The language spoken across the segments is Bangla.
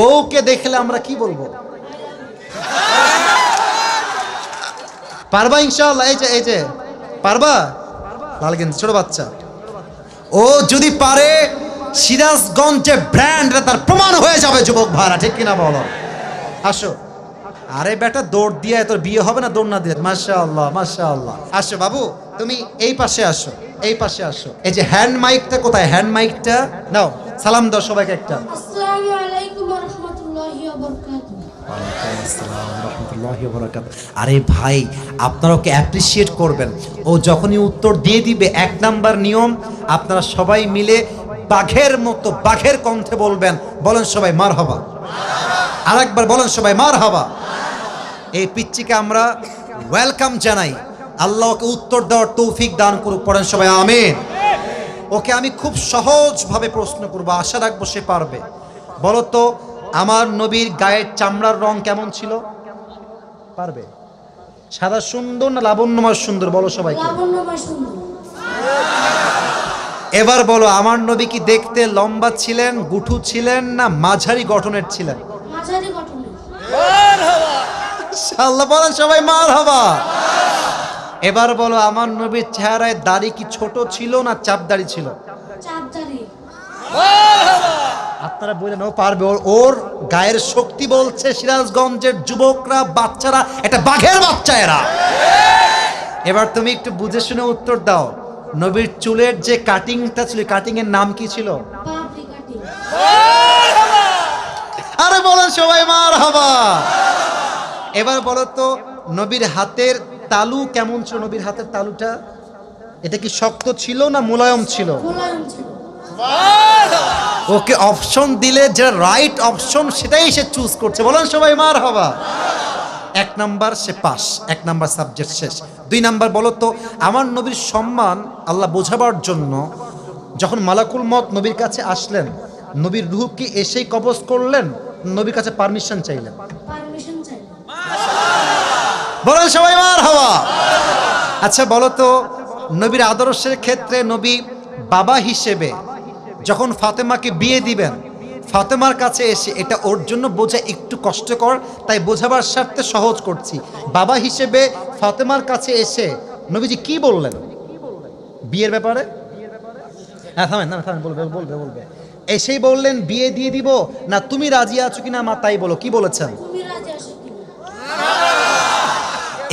বউকে দেখলে আমরা কি বলবো? পারবা ইনশাআল্লাহ? এই যে পারবা? লাল গেঞ্জি ছোট বাচ্চা, ও যদি পারে সিরাজগঞ্জে ব্র্যান্ড তার প্রমাণ হয়ে যাবে যুবক ভাড়া, ঠিক কিনা বলো? আসো। আরে বেটা দৌড় দিয়ে তোর বিয়ে হবে না দৌড় না দিয়ে? মাশাআল্লাহ মাশাআল্লাহ। আসো বাবু, তুমি এই পাশে আসো, এই পাশে আসো। এই যে হ্যান্ড মাইকটা কোথায়? হ্যান্ড মাইকটা নাও, সালাম দাও সবাইকে একটা। আসসালামু আলাইকুম ওয়া রাহমাতুল্লাহি ওয়া বারাকাতুহু। ওয়ালাইকুম আসসালাম ওয়া রাহমাতুল্লাহি ওয়া বারাকাতুহু। আরে ভাই, আপনারা ওকে অ্যাপ্রিশিয়েট করবেন। ও যখনই উত্তর দিয়ে দিবে, এক নাম্বার নিয়ম, আপনারা সবাই মিলে বাঘের মতো বাঘের কণ্ঠে বলবেন। বলেন সবাই মারহাবা। আরেকবার বলেন সবাই মারহাবা। এই পিচ্চিকে আমরা ওয়েলকাম জানাই। আল্লাহ ওকে উত্তর দেওয়ার তৌফিক দান করুক। পড়েন সবাই আমিন। ওকে আমি খুব সহজভাবে প্রশ্ন করব, আশা রাখবো সে পারবে। বলো তো, আমার নবীর গায়ের চামড়ার রং কেমন ছিল? পারবে? সাদা সুন্দর না লাবণ্যময় সুন্দর? বলো সবাইকে। লাবণ্যময় সুন্দর। এবার বলো, আমার নবী কি দেখতে লম্বা ছিলেন, গুঠু ছিলেন, না মাঝারি গঠনের ছিলেন? মাঝারি গঠনের। আল্লাহ বলেন সবাই মারহাবা। এবার বলো, আমার নবীর চেহারায় দাড়ি কি ছোট ছিল না চাপ দাড়ি ছিল? চাপদারি। আপনারা বললেন ও পারবে, ওর গায়ের শক্তি বলছে সিরাজগঞ্জের যুবকরা, বাচ্চারা, এটা বাঘের বাচ্চা এরা। এবার তুমি একটু বুঝে শুনে উত্তর দাও। নবীর চুলের যে কাটিংটা ছিল, কাটিং এর নাম কি ছিল? পাপড়ি কাটিং। আরে বলেন সবাই মারহাবা। এবার বলো তো, নবীর হাতের তালু কেমন ছিল? নবীর হাতের তালুটা এটা কি শক্ত ছিল না মোলায়েম ছিল? মোলায়েম ছিল। ওকে অপশন দিলে যে রাইট অপশন সেটাই সে চুজ করছে। বলেন সবাই মারহাবা। এক নাম্বার সে পাস, এক নাম্বার সাবজেক্ট শেষ। দুই নাম্বার বলো তো, আমার নবীর সম্মান আল্লাহ বোঝাবার জন্য যখন মালাকুল মত নবীর কাছে আসলেন, নবীর রূহ কি এসেই কবজ করলেন, নবীর কাছে পারমিশন চাইলেন? পারমিশন চাই। বলেন সবাই মারহাবা। আচ্ছা বলো তো, নবীর আদর্শের ক্ষেত্রে নবী বাবা হিসেবে যখন ফাতেমাকে বিয়ে দিবেন, ফাতেমার কাছে এসে, এটা ওর জন্য বোঝা একটু কষ্টকর, তাই বোঝাবার স্বার্থে সহজ করছি। বাবা হিসেবে ফাতেমার কাছে এসে নবীজি কি বললেন বিয়ের ব্যাপারে? হ্যাঁ থামেন না, থামেন, বলবে বলবে বলবে। এসেই বললেন বিয়ে দিয়ে দিব, না তুমি রাজি আছো কিনা মা তাই বলো, কি বলেছেন? তুমি রাজি আছো কি?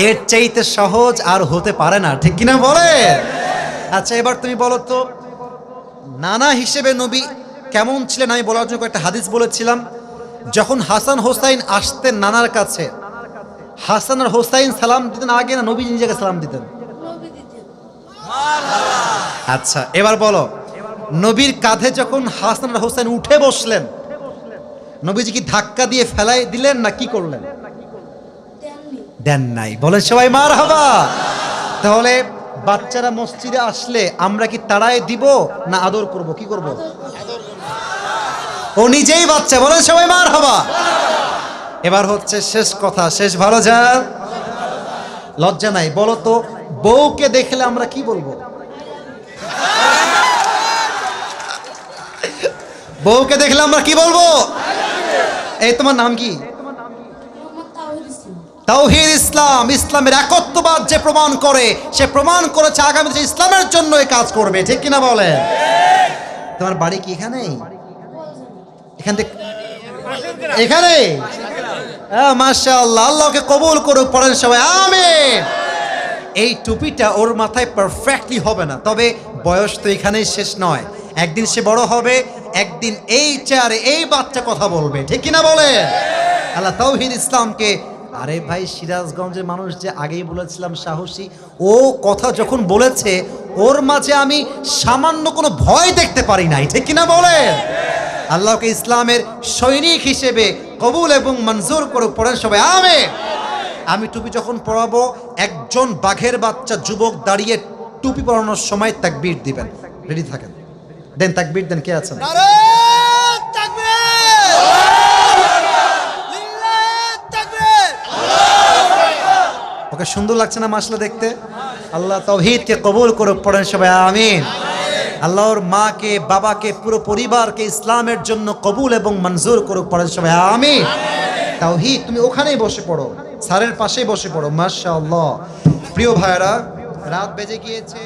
এর চাইতে সহজ আর হতে পারে না, ঠিক কিনা বলে? আচ্ছা এবার তুমি বলো তো, নানা হিসেবে নবী কেমন ছিলেন? আমি বলার জন্য একটা হাদিস বলেছিলাম, যখন হাসান হোসাইন আসতেন নানার কাছে, হাসান আর হোসাইন সালাম দিতেন আগে না নবী নিজেকে সালাম দিতেন? নবী দিতেন। আচ্ছা এবার বলো, নবীর কাঁধে যখন হাসান আর হোসাইন উঠে বসলেন, নবীজি কি ধাক্কা দিয়ে ফেলাই দিলেন না কি করলেন? দেননি। দেন নাই। বলেন সবাই মারহাবা। তাহলে বাচ্চারা মসজিদে আসলে আমরা কি তাড়ায় দিব না আদর করব, কি করব? ও নিজেই বাচ্চা। বলেন সবাই মারহাবা। এবার হচ্ছে শেষ কথা, শেষ ভালো যা, লজ্জা নাই। বলো তো, বউকে দেখলে আমরা কি বলবো? বউকে দেখলে আমরা কি বলবো? এই তোমার নাম কি? মোহাম্মদ তাওহীদ ইসলাম। তাওহীদ ইসলাম। ইসলামের একত্ববাদ যে প্রমাণ করে, সে প্রমাণ করেছে আগামীতে ইসলামের জন্য এই কাজ করবে, ঠিক কিনা বলে? তোমার বাড়ি কি এখানেই? এখান থেকে এখানে? মাশাআল্লাহ, আল্লাহকে কবুল করুক। পড়েন সবাই আমিন। এই টুপিটা ওর মাথায় পারফেক্টলি হবে না, তবে বয়স তো এখানেই শেষ নয়। একদিন সে বড় হবে, একদিন এই চেয়ারে এই বাচ্চা কথা বলবে, ঠিক কিনা বলে? আল্লাহ তাওহীদ ইসলামকে, আরে ভাই সিরাজগঞ্জের মানুষ যে আগেই বলেছিলাম সাহসী, ও কথা যখন বলেছে ওর মাঝে আমি সামান্য কোনো ভয় দেখতে পারি নাই, ঠিক কিনা বলে? আল্লাহকে ইসলামের সৈনিক হিসেবে কবুল এবং মঞ্জুর করুক। পড়েন সবাই আমিন। আমি টুপি যখন পরাবো, একজন বাঘের বাচ্চা যুবক দাঁড়িয়ে টুপি পরানোর সময় তাকবীর দিবেন। রেডি থাকেন, দেন তাকবীর দেন। কে আছেন? ওকে সুন্দর লাগছে না মাশাআল্লাহ দেখতে? আল্লাহ তাওহীদকে কবুল করুক। পড়েন সবাই আমিন। আল্লাহর মাকে বাবাকে পুরো পরিবারকে ইসলামের জন্য কবুল এবং মঞ্জুর করুক। পড়েন সবাই আমিন। তাওহীদ, তুমি ওখানেই বসে পড়ো, স্যারের পাশেই বসে পড়ো। মাশাআল্লাহ। প্রিয় ভাইরা, রাত বেজে গিয়েছে।